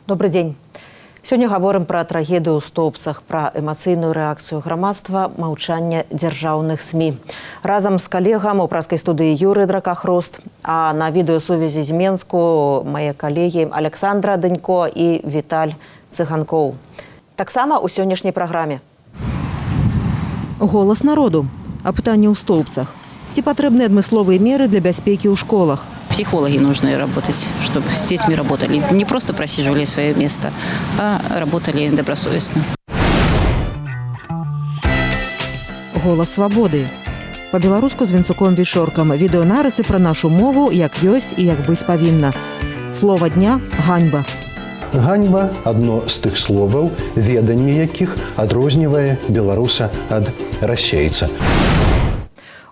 Добрый день. Сегодня говорим про трагедию ў Стоўбцах, про эмоцыйную реакцию грамадства, молчание державных СМИ. Разом с коллегам у праской студии Юрий Дракахрост, а на видеосувязи з Менску мои коллеги Александра Дынько и Виталь Цыганкоў. Таксама у сённяшняй праграме. Голос народу. Апытанне ў Стоўбцах. Ці патрэбны адмысловыя меры для бяспекі ў школах? Психологи нужно работать, чтобы с детьми работали. Не просто просиживали свое место, а работали добросовестно. Голос свободы. По-беларуску з Вінцуком Вішоркам. Відэонарысы пра нашу мову, як ёсць і як быць павінна. Слова дня – ганьба. Ганьба – одно з тых словаў, веданне якіх адрознівае беларуса ад расейца.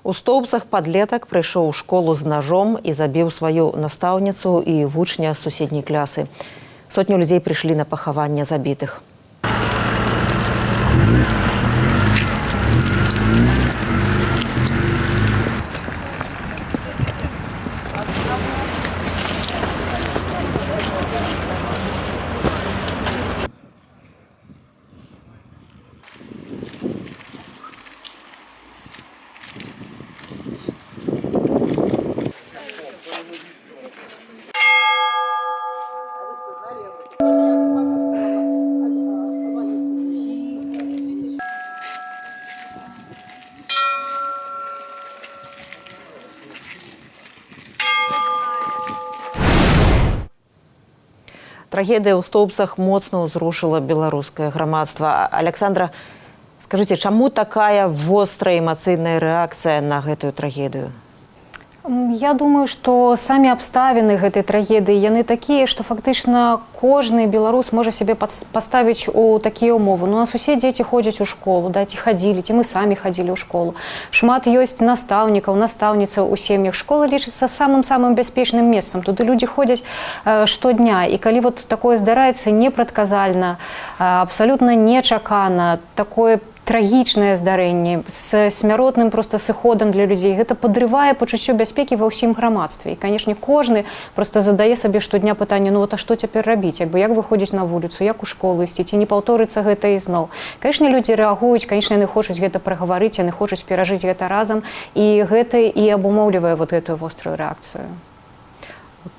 У Стоўбцах падлетак прыйшоў у школу з ножом і забіў сваю настаўніцу і вучня з суседняй клясы. Сотню людзей прыйшлі на пахаванне забітых. Трагедия ў Стоўбцах моцна ўзрушыла беларускае грамадства. Александра, скажите, чаму такая вострая эмоцыйная реакция на гэтую трагедию? Я думаю, что сами абставіны гэтай трагедыі, яны такія, што фактычна кожны беларус можа сябе паставіць у такія ўмовы. Ну, у нас усе дзеці ходзяць у школу, да, ці хадзілі, ці мы самі хадзілі ў школу. Шмат ёсць настаўнікаў, настаўніцаў у сем'ях. Школа лічыцца самым бяспечным месцам. Туды людзі ходзяць штодня. І калі вот такое здараецца непрадказальна, абсалютна нечакана, такое трагічнае здарэнне з смяротным просто сыходам для людзей. Гэта падрывае пачуццё бяспекі ва ўсім грамадстве. І, канешне, кожны просто задае сабе штодня пытанне, ну, а што цяпер рабіць? Як выходзіць на вуліцу, як у школу ісці, ці не паўторыцца гэта ізноў? Канешне, людзі рэагуюць, канешне, яны хочуць гэта прагаварыць, яны хочуць перажыць гэта разам, і гэта і абумоўлівае вот гэтую вострую рэакцыю.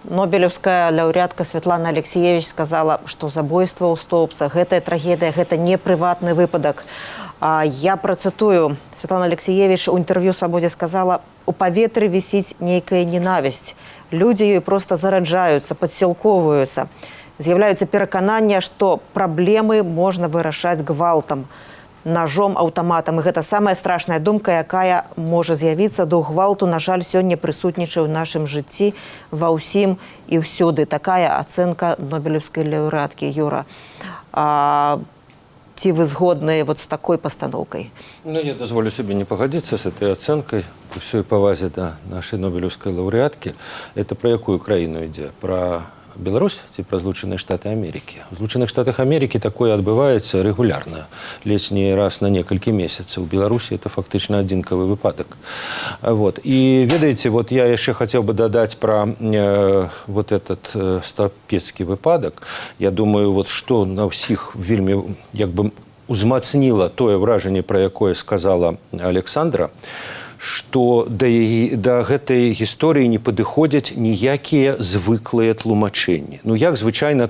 Нобелевская лаўрэатка Светлана Алексеевич сказала, што забойства ў Стоўбцах, гэтая трагедыя, гэта не прыватны выпадак. Я працытую. Светлана Алексеевич у інтэрв'ю «Свабодзе» сказала, у паветры вісіць нейкая ненавісць. Людзі ёй проста зараджаюцца, падсілкоўваюцца. З'яўляюцца пераканання, што праблемы можна вырашаць гвалтам, ножом, аўтаматам. І гэта самая страшная думка, якая можа з'явіцца до гвалту, на жаль, сёння прысутнічае ў нашым жыцці ва ўсім і ўсюды. Такая ацэнка нобелевскай лаўрэаткі. Юра, ці вы згодны вот с такой постановкой? Ну, я дозволю себе не погодиться с этой оценкой. При всей повазе до нашей нобелевской лауреатки. Это про якую краіну ідзе? Про Беларусь ці про Злучаныя Штаты Америки? В Злучаных Штатах Америки такое адбываецца регулярно, ледзь не раз на некалькі месяцаў. В Беларусі это фактычна адзінкавы выпадак. Вот. И ведаеце, вот я яшчэ хотел бы дадать про вот этот стапецкі выпадак. Я думаю, вот что на ўсіх вельмі як бы узмацніла тое вражанне, про якое сказала Александра, што да гэтай гісторыі не падыходзяць ніякія звыклыя тлумачэнні. Ну, як звычайна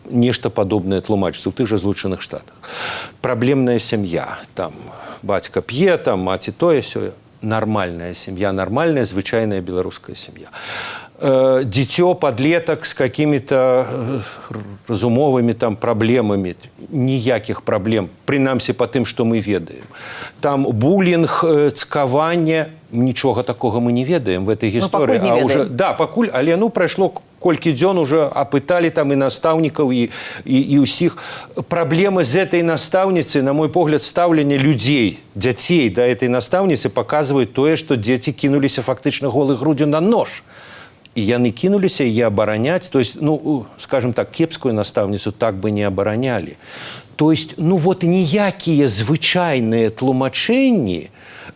нешта падобнае тлумачыцца ў тых жа Злучаных Штатах. Праблемная сям'я, там бацька п'е, там маці тое-сёе. Нармальная сям'я, нормальная, звычайная беларуская сям'я. Дзіцё, подлеток с какими-то разумовыми там проблемами, ніякіх проблем, прынамсі по тым, што мы ведаем. Там булінг, цкаванне, нічога такога мы не ведаем в этой гісторыі. Ну, уже, да, пакуль, але ну прайшло колькі дзён уже апыталі там і настаўнікаў і ўсіх. Праблемы з этой настаўніцы, на мой погляд, стаўленне людзей, дзяцей да этой настаўніцы показваюць тое, што дзеці кінуліся фактычна голай грудзю на нож. И яны кинулись ее оборонять. То есть, ну, скажем так, кепскую наставницу так бы не обороняли. То есть, ну вот ніякие звычайные тлумачэнні,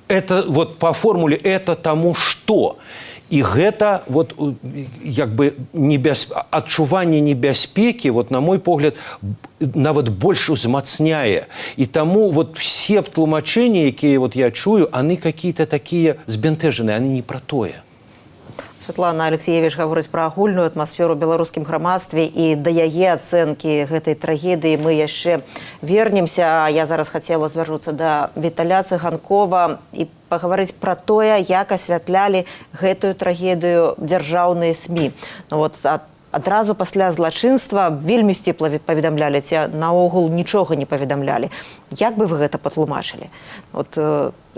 это вот по формуле «это тому что». І гэта вот як бы адчуванне небяспекі, вот на мой погляд, нават больш узмацняе. І таму вот все тлумачэнні, якія вот я чую, они какие-то такие збянтэжаныя, они не про тое. Святлана Алексеевич гаворыць пра агульную атмасферу ў беларускім грамадстве і да яе ацэнкі гэтай трагедыі мы яшчэ вернемся. Я зараз хацела звярнуцца да Віталя Цыганкова і пагаварыць пра тое, як асвятлялі гэтую трагедыю дзяржаўныя СМІ. Ну, вот, адразу пасля злачынства вельмі сціпла паведамлялі, ці наогул нічога не паведамлялі. Як бы вы гэта патлумачылі? Вот,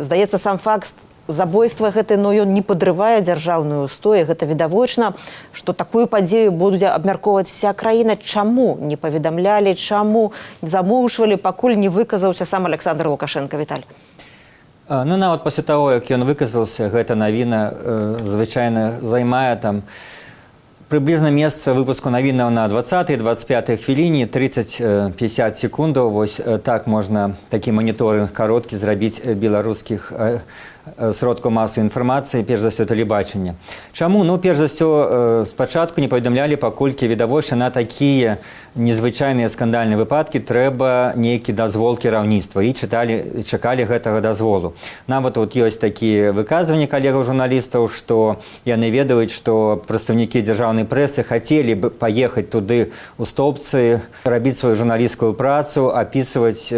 здаецца, сам факт забойства гэта, ну, ён не падрывае дзяржаўную ўстою. Гэта відавочна, што такую падзею будзе абмяркоўваць вся краіна. Чаму не паведамлялі, чаму замоўчвалі, пакуль не выказаўся сам Александр Лукашенко? Віталь. Ну, нават пасля таго, як ён выказаўся, гэта навіна звычайна займае там приблизно месца выпуску навінаў на 20-25 хвіліне, 30-50 секундаў. Вось так можна такі маніторинг кароткі зрабіць беларускіх сродкаў масавай інфармацыі, перш за ўсё тэлебачання. Чаму? Ну, перш за ўсё, спачатку не паведамлялі, паколькі відавочна на такія незвычайныя скандальныя выпадкі трэба нейкі дазвол кіраўніцтва, і чакалі гэтага дазволу. Нават тут ёсць такія выказванні калегаў-журналістаў, што яны ведаюць, што прадстаўнікі дзяржаўнай прэсы хацелі б паехаць туды ў Стоўбцы, рабіць сваю журналісцкую працу, апытваць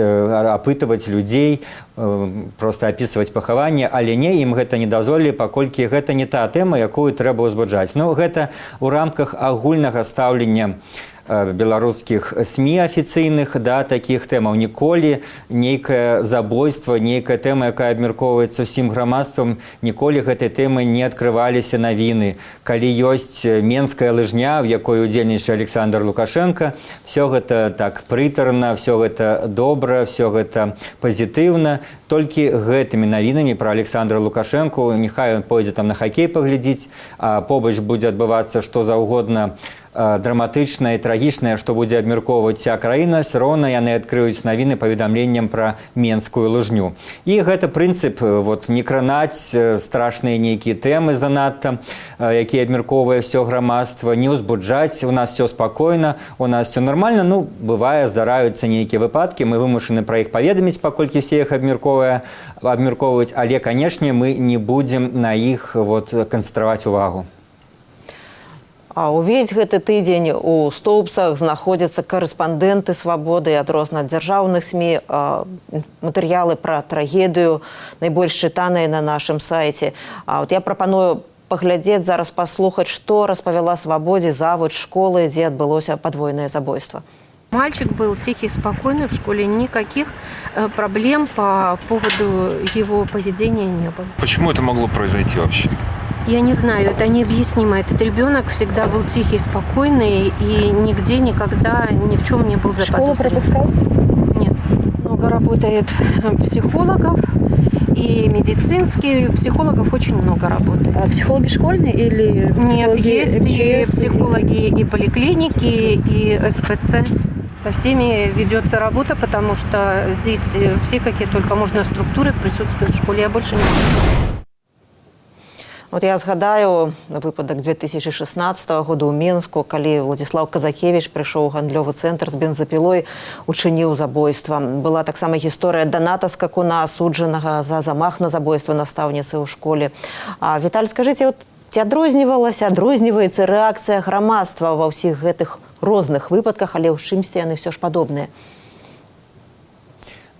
людзей, проста апісваць пахаванне, але не, ім гэта не дазволілі, паколькі гэта не та тэма, якую трэба ўзбуджаць. Ну, гэта ў рамках агульнага стаўлення беларускіх СМІ афіцыйных да такіх тэмаў. Ніколі нейкае забойства, нейкая тэма, якая абмяркоўваецца ўсім грамадствам, ніколі гэтай тэмы не адкрываліся навіны. Калі ёсць менская лыжня, в якой удзельнічае Александр Лукашенко, все гэта так прытарна, все гэта добра, все гэта пазітыўна. Толькі гэтымі навінамі пра Александра Лукашенко, няхай ён пойдзе там на хакей паглядзіць, а побач будзе адбывацца што заўгодна драматычнае і трагічнае, што будзе абмяркоўваць вся краіна, все роўна яны адкрыюць навіны паведамленнем пра менскую лыжню. І гэта прынцып вот, не кранаць страшныя нейкія тэмы занадта, якія абмяркоўвае ўсё грамадства, не ўзбуджаць, у нас все спакойна, у нас все нормально. Ну, бывае, здараюцца нейкія выпадкі, мы вымушаны пра іх паведаміць, паколькі все іх абмяркоўваюць, але, канешне, мы не будзем на іх вот, канцэнтраваць увагу. А увесь гэты тыдзень у Стоўбцах знаходзяцца карэспандэнты «Свабоды» ад розных дзяржаўных СМІ, матэрыялы пра трагедыю, найбольш чытаныя на нашым сайце. Вот я прапаную паглядзець, зараз паслухаць, што распавяла «Свабодзе» завуч школы, дзе адбылося падвойнае забойства. Мальчик был тихий, спокойный, в школе никаких проблем по поводу его поведения не было. Почему это могло произойти вообще? Я не знаю, это необъяснимо. Этот ребенок всегда был тихий, спокойный и нигде, никогда, ни в чем не был заподозрен. Школу пропускал? Нет. Много работает психологов и медицинских. Психологов очень много работает. А психологи школьные или психологи? Нет, есть МЧС, и психологи, и поликлиники, и СПЦ. Со всеми ведется работа, потому что здесь все, какие только можно структуры присутствуют в школе. Я больше не могу. Вот я згадаю выпадак 2016 года ў Менску, калі Владислав Казакевич прыйшоў у гандлёвы цэнтр з бензапілой, учыніў забойства. Была таксама гісторыя Даната Скакуна, асуджанага за замах на забойства настаўніцы ў школе. Віталь, скажыце, вот, ці адрозніваецца рэакцыя грамадства ва ўсіх гэтых розных выпадках, але ў чымсьці яны ўсё ж падобныя?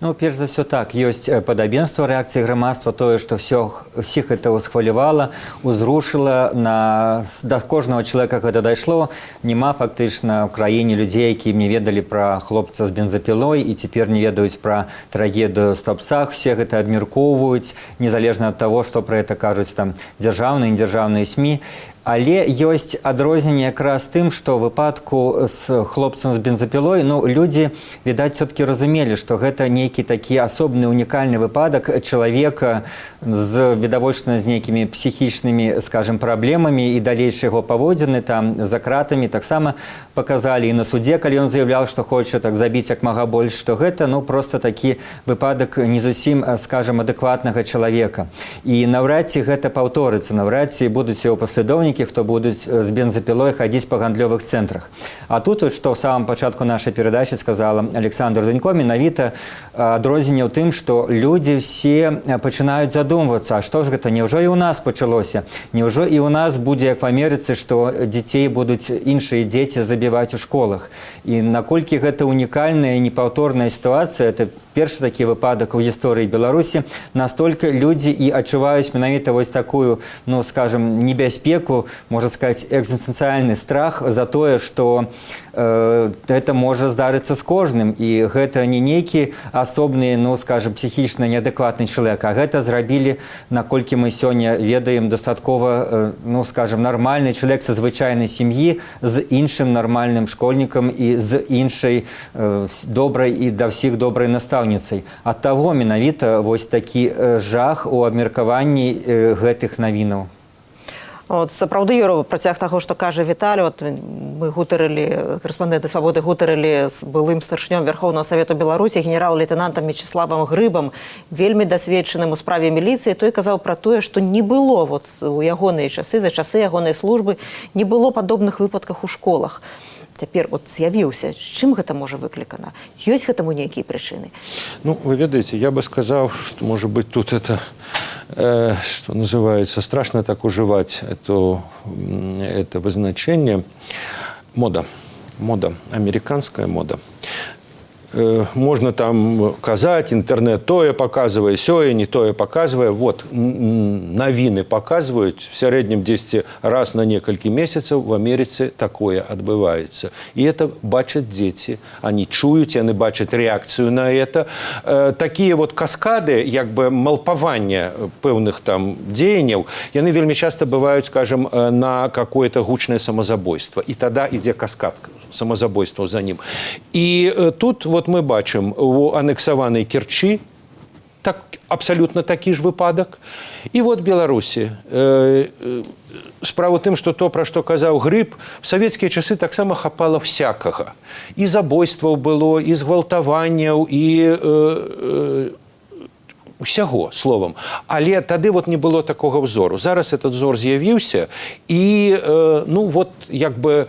Ну, перш за ўсё так, ёсць падабенства рэакцыі грамадства, тое, што ўсіх гэта ўсхвалявала, узрушыла, да кожнага чалавека гэта дайшло. Нема фактычна ў краіне людзей, якія не ведалі пра хлопца з бензапілой і цяпер не ведаюць пра трагедыю ў Стоўбцах. Все гэта абмяркоўваюць, незалежна ад таго, што пра гэта кажуць там дзяржаўныя і недзяржаўныя СМІ. Але ёсць адрозненне якраз тым, што ў выпадку з хлопцам з бензапілой, ну, людзі, відаць, все-таки разумелі, што гэта нейкі такі асобны унікальны выпадак чалавека з відавочна з нейкімі псіхічнымі, скажем, праблемамі і далейшыя яго паводзіны там за кратамі таксама паказалі і на судзе, калі ён заяўляў, што хоча так забіць як мага больш, што гэта, ну, проста такі выпадак не зусім, скажем, адэкватнага чалавека. І наўрад ці гэта паўторыцца, наўрад ці будуць яго паслядоўнікі, хто будуць з бензапілой хадзіць па гандлёвых цэнтрах. А тут, што ў самым пачатку нашай перадачы сказала Александр Занько, менавіта адрозненне ў тым, што людзі все пачынаюць задумвацца, а што ж гэта, няўжо і ў нас пачалося? Няўжо і ў нас будзе, як в Амерыцы, што дзяцей будуць іншыя дзеці забіваць у школах? І наколькі гэта унікальная і непаўторная сітуацыя, это першы такі выпадак у гісторыі Беларусі, настолькі людзі і адчуваюць менавіта вось такую, ну, скажем, небяспеку, можна сказаць, экзістэнцыяльны страх за тое, што гэта можа здарыцца з кожным, і гэта не нейкі асобны, ну, скажем, псіхічна неадэкватны чалавек, а гэта зрабілі, наколькі мы сёння ведаем, дастаткова, ну, скажем, нармальны чалавек са звычайнай сям'і з іншым нармальным школьнікам і з іншай добрай і да ўсіх добрай настаўніцай. Ад таго менавіта вось такі жах у абмеркаванні гэтых навінаў. От, сапраўды, Юра, працяг таго, што кажа Віталій, от мы гутарылі, корэспандэнты «Свабоды» гутарылі з былым старшынём Верховнага Савету Беларусі, генерал-лейтэнантам Мячеславам Грыбам, вельмі дасведчаным у справе міліцыі. Той казаў пра тое, што не было вот, у ягоныя часы, за часы ягонай службы, не было падобных выпадках у школах. Цяпер от з'явіўся. З чым гэта можа выклікана? Ёсць гэтаму нейкія прычыны? Ну, вы ведаете, я бы сказал, что, может быть, тут это, что называется, страшно так уживать это обозначение. Мода, американская мода. Можно там казать, интернет тое показывая, сёе, не тое показывая. Вот, новины показывают, в среднем 10 раз на несколько месяцев в Америке такое отбывается. И это бачат дети, они чуют, они бачат реакцию на это. Такие вот каскады, як бы малпавання пэўных там дзеянняў, яны вельмі часто бывают, скажем, на какое-то гучное самозабойство. И тогда идет каскад самозабойства за ним. И тут вот мы бачым у анексаванай Керчи так, абсолютно такі ж выпадак. І вот Беларусі. Справа ў тым, што то, пра што казаў Грыб, в савецкія часы таксама хапала всякага. І забойстваў было, і згвалтаванняў, і усяго, словом. Але тады вот не было такога взору. Зараз этот взор з'явіўся, і, ну, вот, як бы,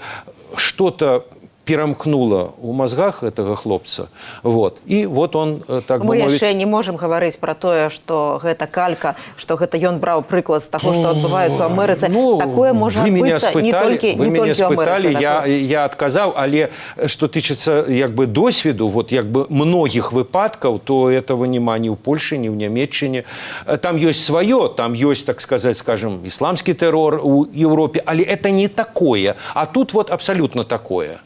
что-то перамкнуло у мозгах этого хлопца. Вот. И вот он, так бы мовіць... Мы яшчэ не можем говорить про тое, что гэта калька, что гэта ён браў прыклад з таго, што адбываецца ў Амерыцы. Ну, такое можа адбыцца не толькі ў Амерыцы. Я адказаў, але што тычыцца як бы досведу, вот як бы многіх выпадкаў, то этого няма ні ў Польшы, ні ў Нямецчыне. Там ёсць сваё, там ёсць, так сказать, скажем, исламский террор у Европе, але это не такое. А тут вот абсолютно такое.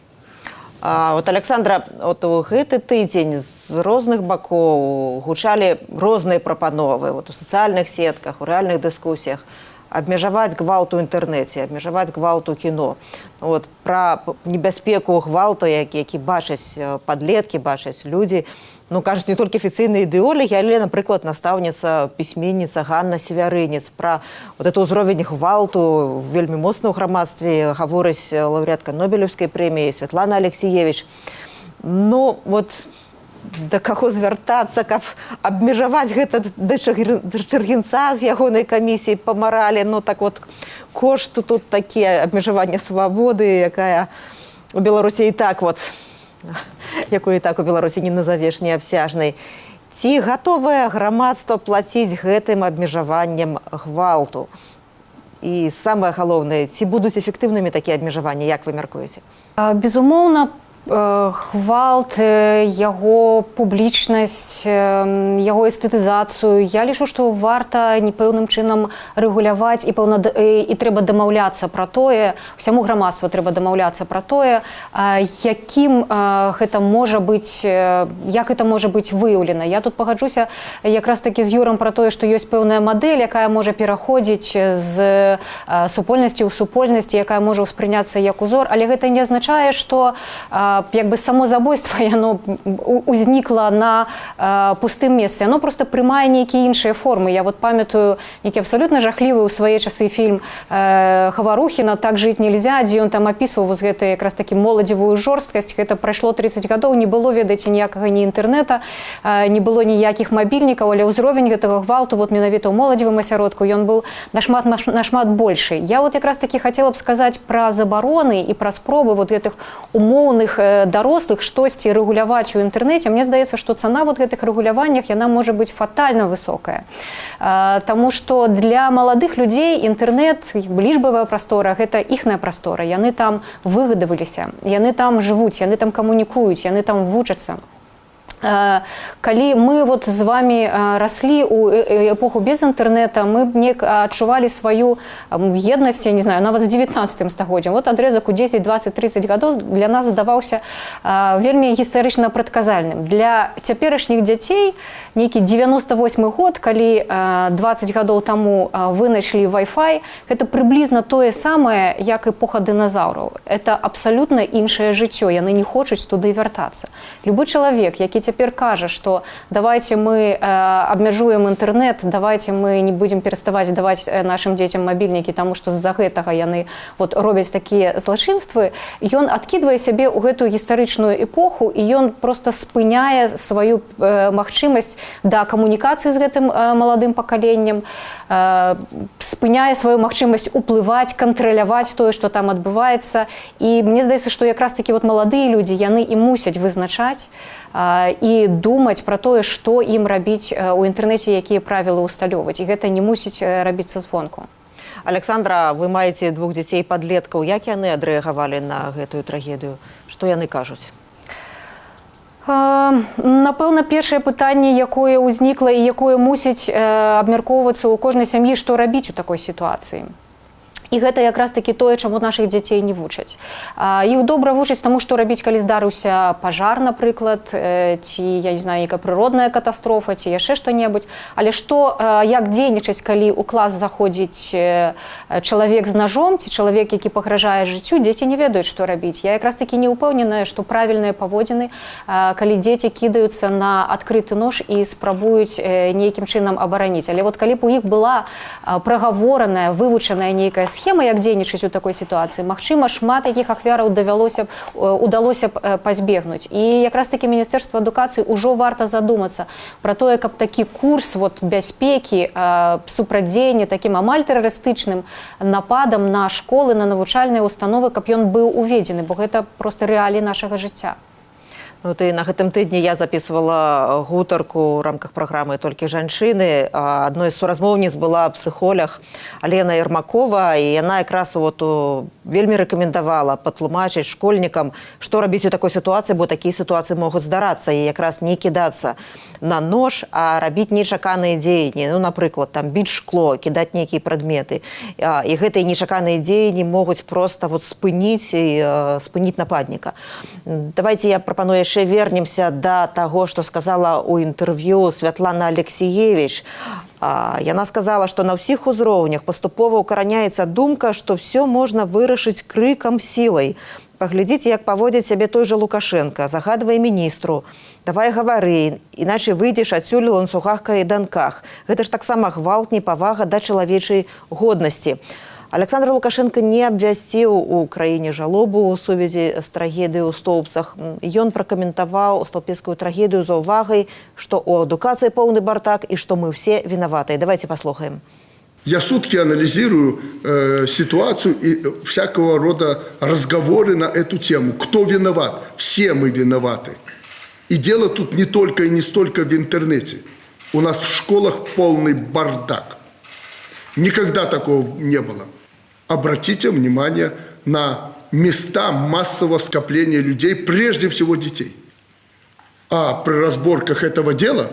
От, Александра, от у гэты тыдзень з розных бакоў гучалі розныя прапановы вот, у сацыяльных сетках, у рэальных дыскусіях. Абмежаваць гвалт у інтэрнэце, абмежаваць гвалт у кіно. От, пра небяспеку гвалту, які бачаць падлеткі, бачаць людзі, ну, кажуць, не толькі афіцыйныя ідэолагі, але, напрыклад, настаўніца, пісьменніца Ганна Севярынец. Пра вот это ўзровень гвалту вельмі моцна ў грамадстве гаворыць лаўрэатка Нобелеўскай прэміі Святлана Алексіевіч. Ну, вот да каго звяртацца, каб абмежаваць гэта да Чыргінца з ягонай камісіяй па маралі. Ну, так вот, кошт тут такія абмежавання свабоды, якая у Беларусі і так вот, якую і так у Беларусі не назавеш неабсяжнай. Ці гатовае грамадства плаціць гэтым абмежаваннем гвалту? І самае галоўнае, ці будуць эфектыўнымі такія абмежаванні, як вы мяркуеце? Безумоўна, Гвалт, яго публічнасць, яго эстэтызацыю. Я лічу, што варта непэўным чынам рэгуляваць і трэба дамаўляцца пра тое, усяму грамадству трэба дамаўляцца пра тое, якім гэта можа быць, як гэта можа быць выяўлена. Я тут пагаджуся якраз такі з Юрам пра тое, што ёсць пэўная мадэль, якая можа пераходзіць з супольнасці ў супольнасці, якая можа ўспрыняцца як узор, але гэта не азначае, што як бы само забойства яно узнікла на пустым месцы. Яно просто прымае нейкія іншыя формы. Я вот памятаю нейкі абсалютна жахлівы ў свае часы фільм Хаварухіна «Так жыць нельзя», дзе ён там апісваў вось гэта якраз такі моладзевую жорсткасць. Гэта прайшло 30 гадоў, не было, ведаеце, ніякага ні інтэрнэта, не было ніякіх мабільнікаў, але ўзровень гэтага гвалту вот менавіта ў моладзевым асяродку ён быў нашмат большы. Я вот якраз такі хацела б сказаць пра забароны і пра спробы вот гэтых умоўных дарослых штосьці рэгуляваць у інтэрнэце. Мне здаецца, што цана вот гэтых рэгуляваннях яна можа быць фатальна высокая. Таму што для маладых людзей інтэрнэт, лічбавая прастора, гэта іхная прастора. Яны там выгадаваліся, яны там жывуць, яны там камунікуюць, яны там вучацца. Калі мы вот з вами раслі ў эпоху без інтэрнэта, мы неяк адчувалі сваю еднасць, я не знаю, нават з 19 стагоддзям. Вот адрезак у 10, 20, 30 гадоў для нас здаваўся вельмі гістарычна прадказальным. Для цяперашніх дзяцей нейкі 98 год, калі 20 гадоў таму вынайшлі Wi-Fi, гэта прыблізна тое самае, як эпоха дыназаўраў. Это абсалютна іншае жыццё, яны не хочуць туды вяртацца. Любы чалавек, які цяпер кажа, што давайте мы абмяжуем інтэрнэт, давайте мы не будзем пераставаць даваць нашым дзецям мабільнікі, таму што з-за гэтага яны вот робяць такія злачынствы, ён адкідвае сябе ў гэтую гістарычную эпоху, і ён проста спыняе сваю магчымасць да камунікацыі з гэтым маладым пакаленнем, спыняе сваю магчымасць уплываць, кантраляваць тое, што там адбываецца. І мне здаецца, што якраз такі вот маладыя людзі, яны і мусяць вызначаць і думаць пра тое, што ім рабіць у інтэрнэце, якія правілы ўсталёўваць. І гэта не мусіць рабіцца звонку. Александра, вы маеце 2 дзяцей-падлеткаў. Як яны адрэагавалі на гэтую трагедыю? Што яны кажуць? Напэўна, першае пытанне, якое ўзнікла і якое мусіць абмяркоўвацца ў кожнай сям'і, што рабіць у такой сітуацыі. І гэта якраз такі тое, чаму нашых дзяцей не вучаць. Іх добра вучаць таму, што рабіць, калі здарыўся пажар, напрыклад, ці, я не знаю, нейкая прыродная катастрофа, ці яшчэ што-небудзь. Але што, як дзейнічаць, калі ў клас заходзіць чалавек з нажом, ці чалавек, які пагражае жыццю, дзеці не ведаюць, што рабіць. Я якраз такі не ўпэўненая, што правільныя паводзіны, калі дзеці кідаюцца на адкрыты нож і спрабуюць нейкім чынам абараніць. Але вот калі б у іх была прагавораная, вывучаная нейкая схема, як дзейнічаць у такой сітуацыі, магчыма, шмат якіх ахвяраў удалося б пазбегнуць. І якраз такі Міністэрства адукацыі ўжо варта задумацца пра тое, каб такі курс бяспекі, супрацьдзеяння такім амаль тэрарыстычным нападам на школы, на навучальныя установы, каб ён быў уведзены, бо гэта проста рэаліі нашага жыцця. Ну, ты на гэтым тыдні я записывала гутарку ў рамках праграмы «Толькі жанчыны». Адной з суразмоўніц была псіхолог Алена Ермакова, і яна якраз вельмі рэкамендавала патлумачыць школьнікам, што рабіць у такой сітуацыі, бо такія сітуацыі могуць здарацца, і якраз не кідацца на нож, а рабіць нечаканыя дзеянні. Ну, напрыклад, там біць шкло, кідаць нейкія прадметы. І гэтыя нечаканыя дзеянні могуць проста спыніць нападніка. Давайте я прапаную яшчэ вернемся да таго, што сказала ў інтэрв'ю Святлана Алексіевіч. Яна сказала, што на ўсіх узроўнях паступова ўкараняецца думка, што все можна вырашыць крыкам, сілай. Паглядзіце, як паводзіць сябе той жа Лукашенко, загадвае міністру, давай гавары, іначай выйдзеш адсюль у ланцугах кайданках. Гэта ж таксама гвалт, непавага да чалавечай годнасці. Александр Лукашенко не абвясціў у краіне жалобу ў сувязі з трагедыяй у Стоўбцах. Ён пракаментаваў стаўбецкую трагедыю за ўвагай, што ў адукацыі поўны бардак і што мы все виноваты. Давайте послухаем. Я сутки анализирую ситуацию и всякого рода разговоры на эту тему. Кто виноват? Все мы виноваты. И дело тут не только и не столько в интернете. У нас в школах полный бардак. Никогда такого не было. Обратите внимание на места массового скопления людей, прежде всего детей. А при разборках этого дела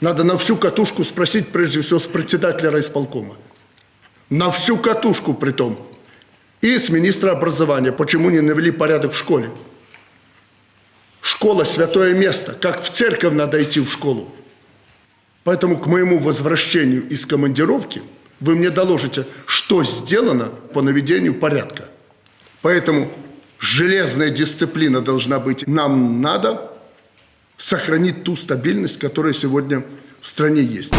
надо на всю катушку спросить, прежде всего, с председателя райисполкома. На всю катушку притом. И с министра образования, почему не навели порядок в школе. Школа – святое место. Как в церковь надо идти в школу. Поэтому к моему возвращению из командировки вы мне доложите, что сделано по наведению порядка. Поэтому железная дисциплина должна быть. Нам надо сохранить ту стабильность, которая сегодня в стране есть.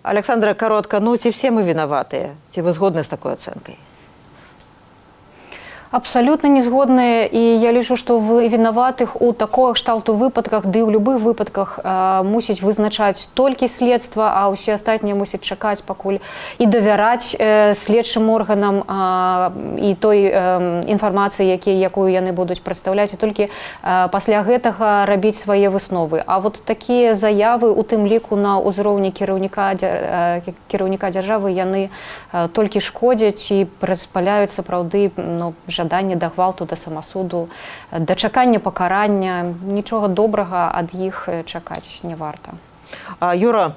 Александра, коротко, ну ці все мы виноваты? Ці вы згодны з такой оценкой? Абсолютно не згодна, і я лічу, што вінаватых у такого кшталту выпадках, ды ў любых выпадках мусіць вызначаць толькі следства, а ўсе астатнія мусяць чакаць пакуль і давяраць следчым органам і той інфармацыі, якую яны будуць прадстаўляць, і толькі пасля гэтага рабіць свае высновы. А вот такія заявы, у тым ліку на ўзроўні кіраўніка дзяржавы, яны толькі шкодзяць і прыспаляюць сапраўды жаданне да гвалту, да самасуду, да чакання пакарання. Нічога добрага ад іх чакаць не варта. Юра,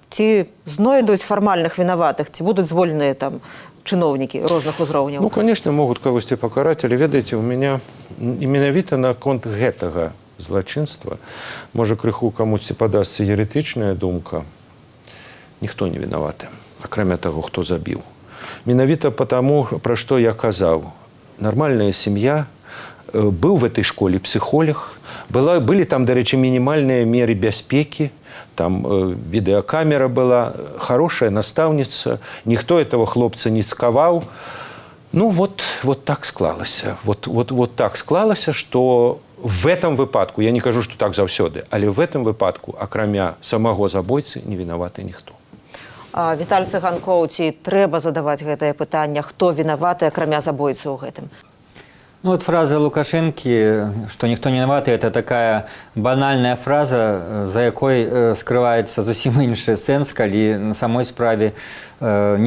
ці знойдуць фармальных вінаватых, ці будуць звольныя там чыноўнікі розных узроўняў? Ну, конечно, могут кагосьці пакараць, але ведаеце, у меня і менавіта наконт гэтага злачынства, можа, крыху камусьці падасца еретычная думка, ніхто не вінаваты, акрамя таго, хто забіў. Менавіта потому, пра што я казаў. Нормальная семья, был в этой школе психолог, были там, до речи, минимальные меры бяспеки, там видеокамера была, хорошая наставница, никто этого хлопца не сковал. Ну вот так склалось. Вот так склалось, что в этом выпадку, я не кажу, что так заўсёды, але в этом выпадку, акрамя самого забойцы, не вінаваты ніхто. Віталь Цыганкоў, ці трэба задаваць гэтае пытанне, хто вінаваты, акрамя забойцы ў гэтым? Ну вот фраза Лукашенки, что никто не виноват, это такая банальная фраза, за якой скрываецца зусім іншы сэнс, калі на самой справе все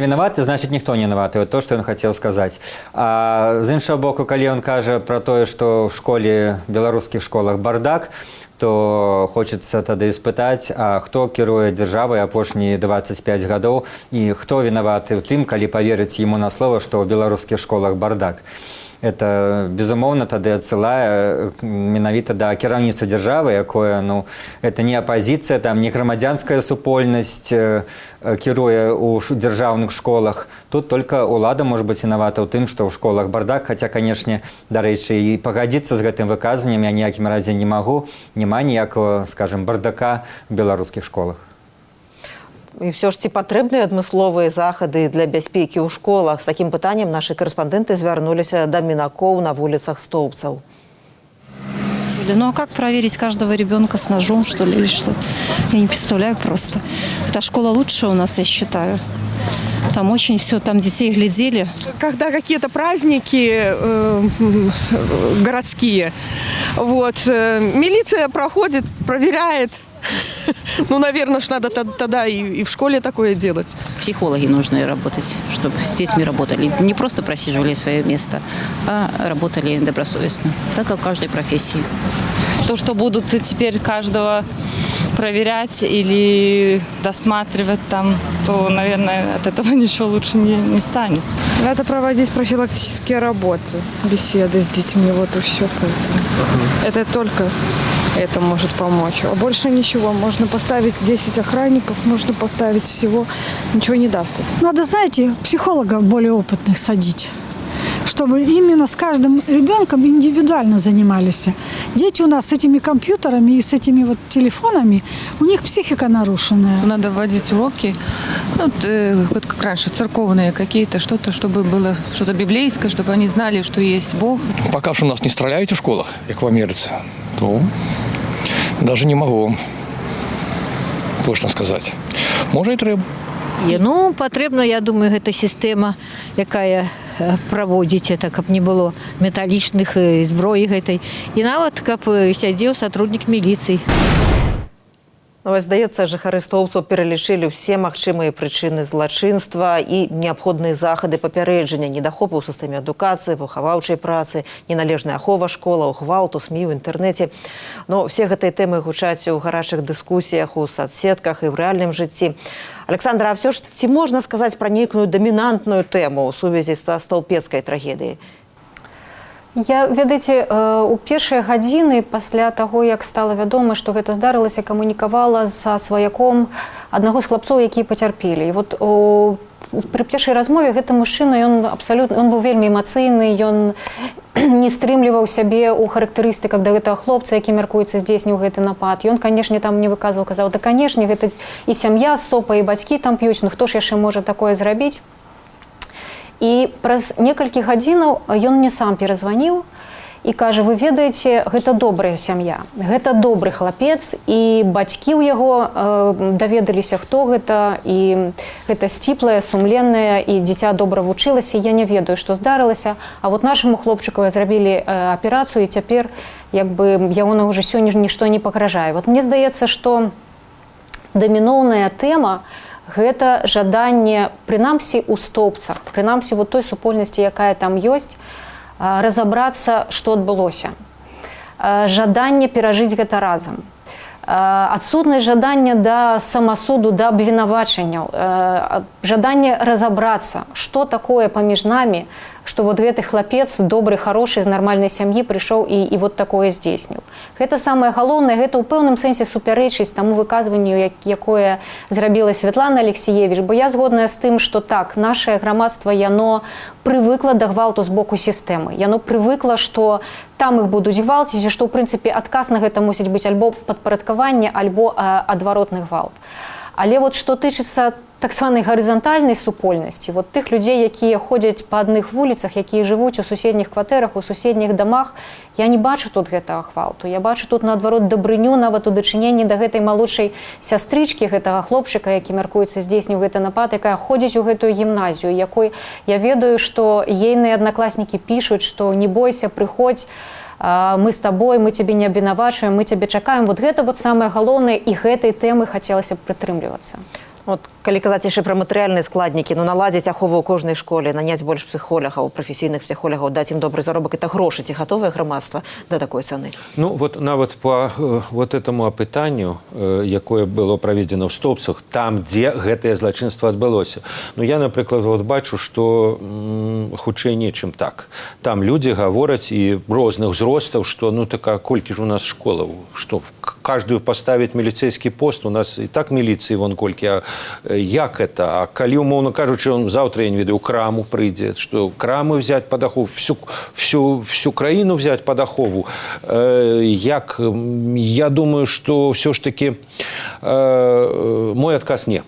виноваты, значит никто не виноват. Вот то, что он хотел сказать. А з іншага боку, калі он кажа про тое, что в школе, беларускіх школах бардак, то хочется тады испытаць, а хто кіруе дзяржавай апошнія 25 гадоў і хто вінаваты ў тым, калі паверыць яму на слова, што ў беларускіх школах бардак. Это, безумоўна, тады адсылае менавіта да кіраўніцтва дзяржавы, якое, ну, это не апазіцыя, там, не грамадзянская супольнасць кіруе ў дзяржаўных школах. Тут только ўлада можа быць вінавата ў тым, што ў школах бардак, хаця, канешне, дарэчы, і пагадзіцца з гэтым выказаннем я ніякім разе не магу. Няма ніякага, скажем, бардака ў беларускіх школах. І все ж ці патрэбныя адмысловыя захады для бяспекі ў школах? З такім пытаннем нашы карэспандэнты звярнуліся да мінакоў на вуліцах Стоўбцаў. Ну а как проверить каждого ребенка с ножом, что ли, или что? Я не представляю просто. Эта школа лучшая у нас, я считаю. Там очень все, там детей глядели. Когда какие-то праздники городские, вот, милиция проходит, проверяет. Ну, наверное, надо тогда и в школе такое делать. Психологи нужны работать, чтобы с детьми работали. Не просто просиживали свое место, а работали добросовестно, так как в каждой профессии. То, что будут теперь каждого проверять или досматривать там, то, наверное, от этого ничего лучше не станет. Надо проводить профилактические работы, беседы с детьми, вот и все. Это только это может помочь. А больше ничего. Можно поставить 10 охранников, можно поставить всего. Ничего не даст. Надо, знаете, психологов более опытных садить, чтобы именно с каждым ребенком индивидуально занимались. Дети у нас с этими компьютерами и с этими вот телефонами, у них психика нарушенная. Надо вводить уроки, вот как раньше, церковные какие-то, что-то, чтобы было что-то библейское, чтобы они знали, что есть Бог. Пока что у нас не стреляют в школах, как в Америке, то даже не могу точно сказать. Может, и треба. Ну, потрібно, я думаю, гэта сістэма, якая праводзіць это, каб не было металічных зброі гэтай. І нават, каб сядзеў сотруднік міліцыі. Ну, здаецца, жыхары Стоўбцаў пералічылі ўсе магчымыя прычыны злачынства і неабходныя захады папярэджання недахопу ў сістэме адукацыі, выхаваўчай працы, неналежная ахова школаў, гвалту, СМІ ў інтэрнэце. Но все гэтыя тэмы гучаць у гарачых дыскусіях, у соцсетках і ў рэальным жыцці. Александра, а все ж ці можна сказаць пра нейкую дамінантную тэму ў сувязі са стаўпецкай трагедыяй? Я, ведаеце, у першыя гадзіны пасля таго, як стала вядома, што гэта здарылася, камунікавала са сваяком аднаго з хлапцоў, якія пацярпелі. І вот пры першай размове гэты мужчына, ён быў вельмі эмацыйны, ён не стрымліваў сябе ў характарыстыках да гэтага хлопца, які мяркуецца здзейсніў гэты напад. Ён, канешне, там не выказваў, казаў, да, канешне, гэта і сям'я, сопа, і бацькі там п'юць, ну хто ж яшчэ можа такое зрабіць? І праз некалькі гадзінаў ён мне сам перазваніў і кажа, вы ведаеце, гэта добрая сям'я, гэта добры хлапец, і бацькі ў яго даведаліся, хто гэта, і гэта сціплая, сумленная, і дзіця добра вучылася, я не ведаю, што здарылася, а вот нашаму хлопчыку зрабілі аперацыю, і цяпер як бы ягонага жыццю нішто не пагражае. Вот мне здаецца, што даміноўная тэма гэта жаданне, прынамсі ў Стоўбцах, прынамсі вот той супольнасці, якая там ёсць, разабрацца, што адбылося. Жаданне перажыць гэта разам. Адсутнасць жадання да самасуду, да абвінавачанняў, жаданне разабрацца, што такое паміж намі, што вот гэты хлапец, добры, харошы, з нармальнай сям'і прыйшоў і вот такое здзейсніў. Гэта самае галоўнае, гэта ў пэўным сэнсе супярэчыць таму выказванню, якое зрабіла Святлана Алексіевіч, бо я згодная з тым, што так, нашае грамадства, яно прывыкла да гвалту з боку сістэмы. Яно прывыкла, што там іх будуць гвалціць, і што, ў прынцыпе, адказ на гэта мусіць быць альбо падпарадкаванне, альбо адваротны гвалт. Але вот што тычыцца так званай гарызантальнай супольнасці, вот тых людзей, якія ходзяць па адных вуліцах, якія жывуць у суседніх кватэрах, у суседніх дамах, я не бачу тут гэтага гвалту. Я бачу тут, наадварот, дабрыню нават у дачыненні да гэтай малодшай сястрычкі, гэтага хлопчыка, які мяркуецца здзейсніў гэты напад, якая ходзіць у гэтую гімназію, якой я ведаю, што ейныя аднакласнікі пішуць, што не бойся, прыходзь, мы з табой, мы цябе не абвінавачваем, мы цябе чакаем. Вот гэта вот самае галоўнае, і гэтай тэмы хацелася б прытрымлівацца. Вот, калі казаць яшчэ пра матэрыяльныя складнікі, ну наладзіць ахову ў кожнай школе, наняць больш псіхолагаў, прафесійных псіхолагаў, даць ім добры заробак, это грошы, ці гатовае грамадства да такой цаны? Ну вот нават по вот этому апытанню, якое было праведзена ў Стоўбцах, там, дзе гэтае злачынства адбылося. Ну я, напрыклад, вот бачу, што хутчэй не, чым так. Там людзі гавораць і розных узростаў, што ну така, колькі ж у нас школаў, што каждую поставіць міліцэйскі пост, у нас і так міліцыі вон колькі, а як это? А калі, умоўна кажучы, он заўтра, я не ведаю, краму прыйдзе, што крамы взять под ахову, всю краіну взять под ахову. Як? Я думаю, што ўсё ж таки мой адказ не.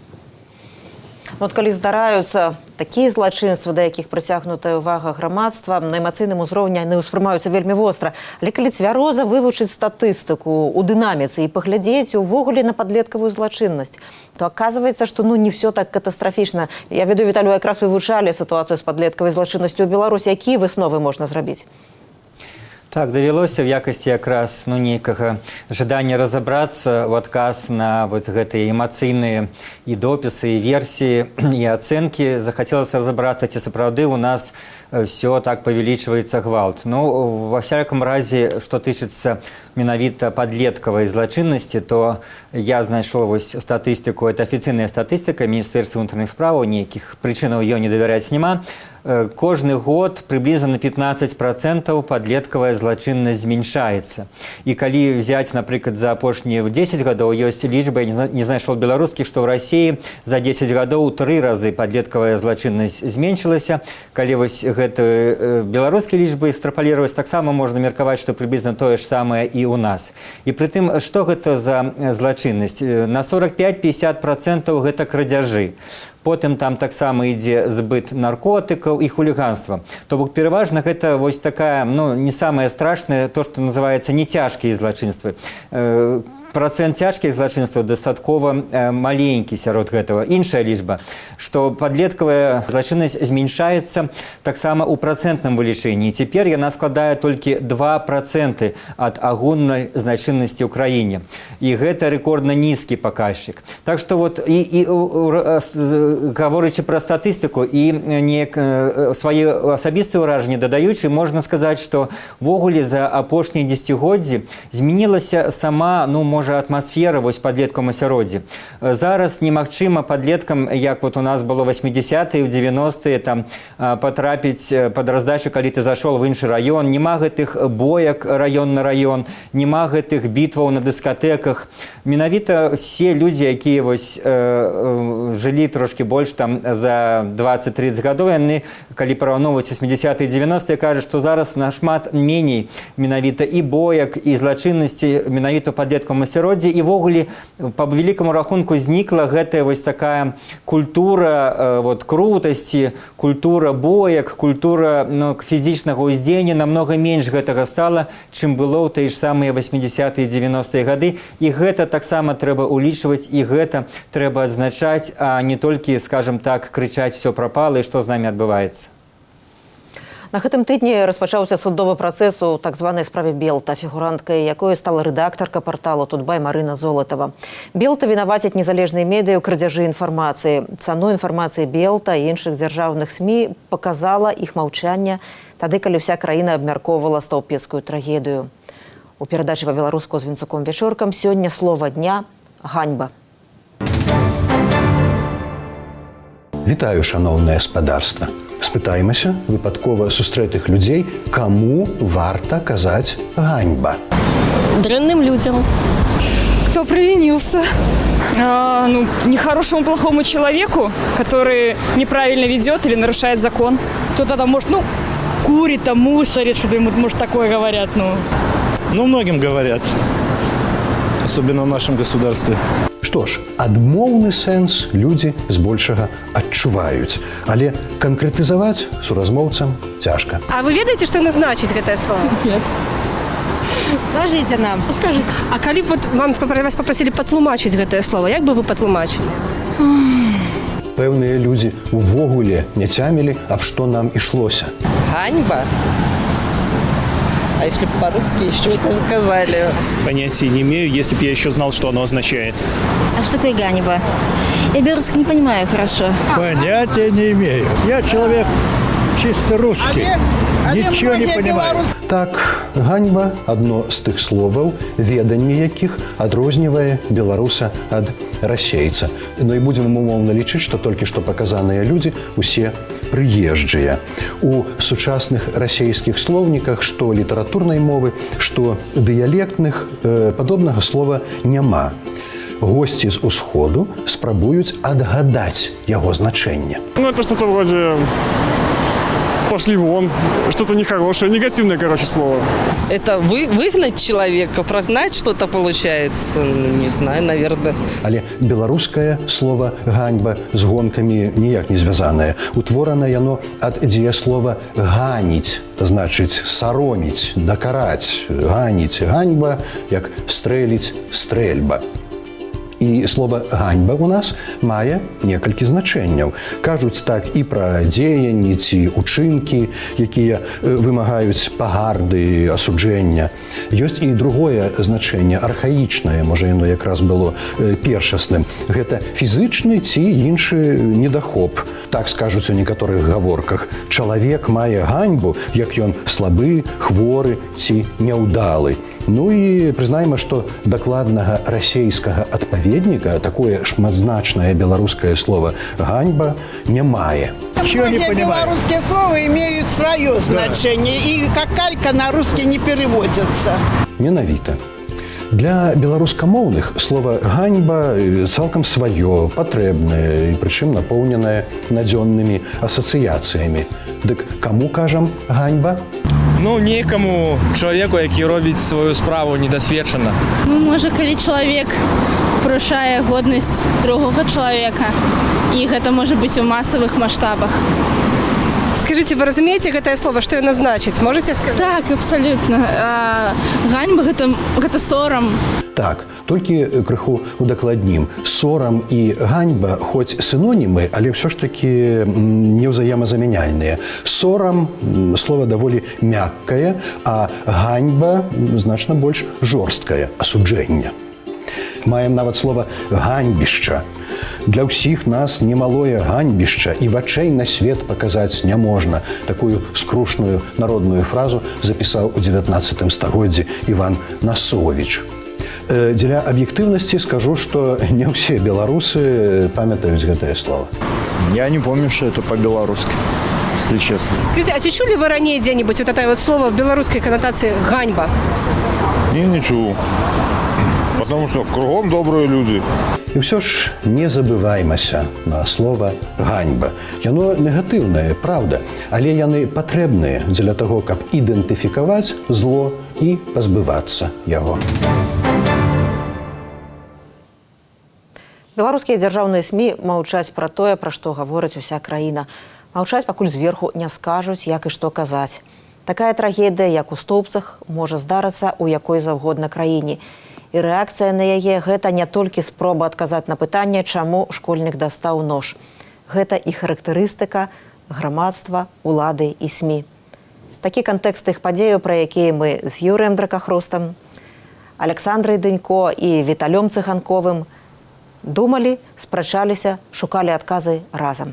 Вот калі здараюцца такія злачынствы, да якіх прыцягнутая ўвага грамадства, на эмацыйным узроўні яны ўспрымаюцца вельмі востра. Але калі цвяроза вывучыць статыстыку ў дынаміцы і паглядзець увогуле на падлеткавую злачыннасць, то аказваецца, што ну не все так катастрафічна. Я ведаю, Віталю, якраз вывучалі сітуацыю з падлеткавай злачыннасцю ў Беларусі. Якія высновы можна зрабіць? Так, давялося в якасці якраз ну, нейкага жадання разабрацца ў адказ на вот гэтыя эмацыйныя і допісы, і версіі, і ацэнкі. Захацелася разабрацца, ці сапраўды у нас все так павялічваецца гвалт. Ну, во всяком разе, што тычыцца менавіта падлеткавай злачыннасці, то я знайшоў вось статыстыку, это афіцыйная статыстыка Міністэрства ўнутраных справаў, нейкіх прычынаў ёй не давяраць няма. Кожны год приблизно на 15% падлеткавая злачыннасць зменшаецца. І калі взять, напрыклад, за апошнія 10 гадоў, ёсць лічба, я не знайшоў беларускіх, што ў Расіі за 10 гадоў 3 разы падлеткавая злачыннасць зменшылася. Калі вось гэты беларускія лічбы экстрапаліраваць, таксама можна меркаваць, што прыблізна тое ж самае і ў нас. І прытым, што гэта за злачыннасць? На 45-50% гэта крадзяжы. Потым там таксама ідзе збыт наркотыкаў і хуліганства. То бок пераважна гэта вось такая, ну, не самае страшнае, то, што называецца нецяжкія злачынствы. Процент цяжкіх злачынстваў дастаткова маленькі сярод гэтага. Іншая лічба, што падлеткавая злачыннасць змяншаецца таксама ў працэнтным вылічэнні. Цяпер яна складае толькі 2% ад агульнай злачыннасці ў краіне. І гэта рэкордна нізкі паказчык. Так што вот гаворачы пра статыстыку і неяк свае асабістыя ўражанні дадаючы, можна сказаць, што ввогуле за апошнія дзесяцігоддзі змянілася сама, можа, атмасфера вось падлеткам асяроддзі. Зараз немагчыма падлеткам, як вот у нас было 80-е, 90-е, там патрапіць пад раздачу, калі ты зашоў в іншы раён. Нема гэтых боек раён на раён, нема гэтых бітваў на дыскатэках. Менавіта все людзі, якія вось жылі трошки больш там за 20-30 гадоў, яны, калі параўноўваць 80-е і 90-е, кажуць, што зараз нашмат меней менавіта і боек, і злачыннасці менавіта падлеткам асяроддзі. І ввогуле па вялікаму рахунку знікла гэтая вось такая культура крутасці, культура боек, культура фізічнага ўздзеяння. Намнога менш гэтага стала, чым было ў тыя ж самыя 80-е і 90-е гады. І гэта таксама трэба улічваць, і гэта трэба адзначаць, а не толькі, скажем так, крычаць «всё прапала» і што з намі адбываецца. На гэтым тыдні распачаўся судовы працэс у так званай справе Белта, фігуранткай якой стала рэдактарка парталу «Тутбай» Марына Золатава. Белта вінавацяць незалежныя медыа ў крадзяжы інфармацыі. Цану інфармацыі Белта і іншых дзяржаўных СМІ паказала іх маўчанне тады, калі ўся краіна абмяркоўвала стаўпецкую трагедыю. У перадачы па-беларуску з Вінцуком Вячоркам сёння слова дня – ганьба. Вітаю, шановнае спадарства. Спытаемся выпадкова сустрэтых людзей, каму варта казаць ганьба. Дрянным людям. Кто провинился? Нехорошему, плохому человеку, который неправильно ведет или нарушает закон. Кто-то там, может, курит, там, мусорит, что-то ему, может, такое говорят, многим говорят, особенно в нашем государстве. Што ж, адмоўны сэнс людзі збольшага адчуваюць, але канкрэтызаваць суразмоўцам цяжка. А вы ведаеце, што яно значыць гэтае слово? Нет. Скажите нам. Скажите. А калі б вас попросили патлумачыць гэтае слово, як бы вы патлумачылі? Пэўныя людзі увогуле не цямілі, аб што нам ішлося. Ганьба? А если бы по-русски еще это сказали? Понятия не имею, если бы я еще знал, что оно означает. А что такое ганьба? Я белорусский не понимаю хорошо. Понятия не имею. Я человек чисто русский. Ничего не понимаю. Так, ганьба – адно з тых словаў, веданне якіх адрознівае беларуса ад расейца. І будзем умоўна лічыць, што толькі што паказаныя людзі усе прыезджыя. У сучасных расейскіх слоўніках, што літаратурнай мовы, што дыялектных, падобнага слова няма. Госці з усходу спрабуюць адгадаць яго значэнне. Это что-то вроде «пошли вон», что-то нехорошее, негативное, слово. Это выгнать человека, прогнать что-то получается? Не знаю, наверное. Але беларускае слово «ганьба» з гонкамі ніяк не звязанае. Утворана яно ад дзеяслова «ганіць», то значыць сароміць, дакараць, ганіць, ганьба, як стрэліць, стрэльба. І слова «ганьба» у нас мае некалькі значэнняў. Кажуць так і пра дзеянні ці учынкі, якія вымагаюць пагарды, асуджэння. Ёсць і другое значэнне, архаічнае, можа яно якраз было першасным. Гэта фізычны ці іншы недахоп. Так скажуць у некаторых гаворках. Чалавек мае ганьбу, як ён слабы, хворы ці няўдалы. І прызнаем, што дакладнага расейскага адпаведніка такое шматзначнае беларускае слово «ганьба» не мае. Многие белорусские слова имеют свое значение, и как калька на русский не переводятся. Менавіта. Для беларускамоўных слова «ганьба» цалкам сваё, патрэбнае, і прычым напоўненае надзённымі асацыяцыямі. Дык каму кажам «ганьба»? Некаму чалавеку, які робіць сваю справу недасведчана. Можа, калі чалавек парушае годнасць другога чалавека, і гэта можа быць у масавых маштабах. Скажите, вы разумеете гэтае слово, что оно значит? Можете сказать? Так, абсолютно. Ганьба – гэта сорам. Так, толькі крыху удакладнім. Сорам і ганьба хоць синонімы, але ўсё ж такі неўзаемазамяняльныя. Сорам слова даволі мяккае, а ганьба значна больш жорсткае асуджэнне. Маем нават слова ганьбішча. Для ўсіх нас немалое ганьбішча і вачэй на свет паказаць няможна. Такую скрушную народную фразу запісаў у 19 стагоддзі Іван Насовіч. Дзеля аб'ектыўнасці скажу, што не ўсе беларусы памятаюць гэтае слово. Я не помню, что это по-белорусски, если честно. Скажите, а те чули вы ранее где-нибудь вот это вот слово в белорусской коннотации «ганьба»? Не чув. Потому что кругом добрые люди. І ўсё ж не забываймася на слова ганьба. Яно негатыўнае, правда, але яны патрэбныя дзеля таго, каб ідэнтыфікаваць зло і пазбывацца яго. Беларускія дзяржаўныя СМІ маўчаць пра тое, пра што гаворыць уся краіна. Маўчаць, пакуль зверху не скажуць, як і што казаць. Такая трагедыя, як у Стоўбцах, можа здарыцца ў якой заўгодна краіне. І рэакцыя на яе – гэта не толькі спроба адказаць на пытанне, чаму школьнік дастаў нож. Гэта і характарыстыка грамадства, улады і СМІ. Такі кантэкст тых падзеяў, пра якія мы з Юрыем Дракахростам, Александрай Дынько і Віталём Цыганковым думалі, спрачаліся, шукалі адказы разам.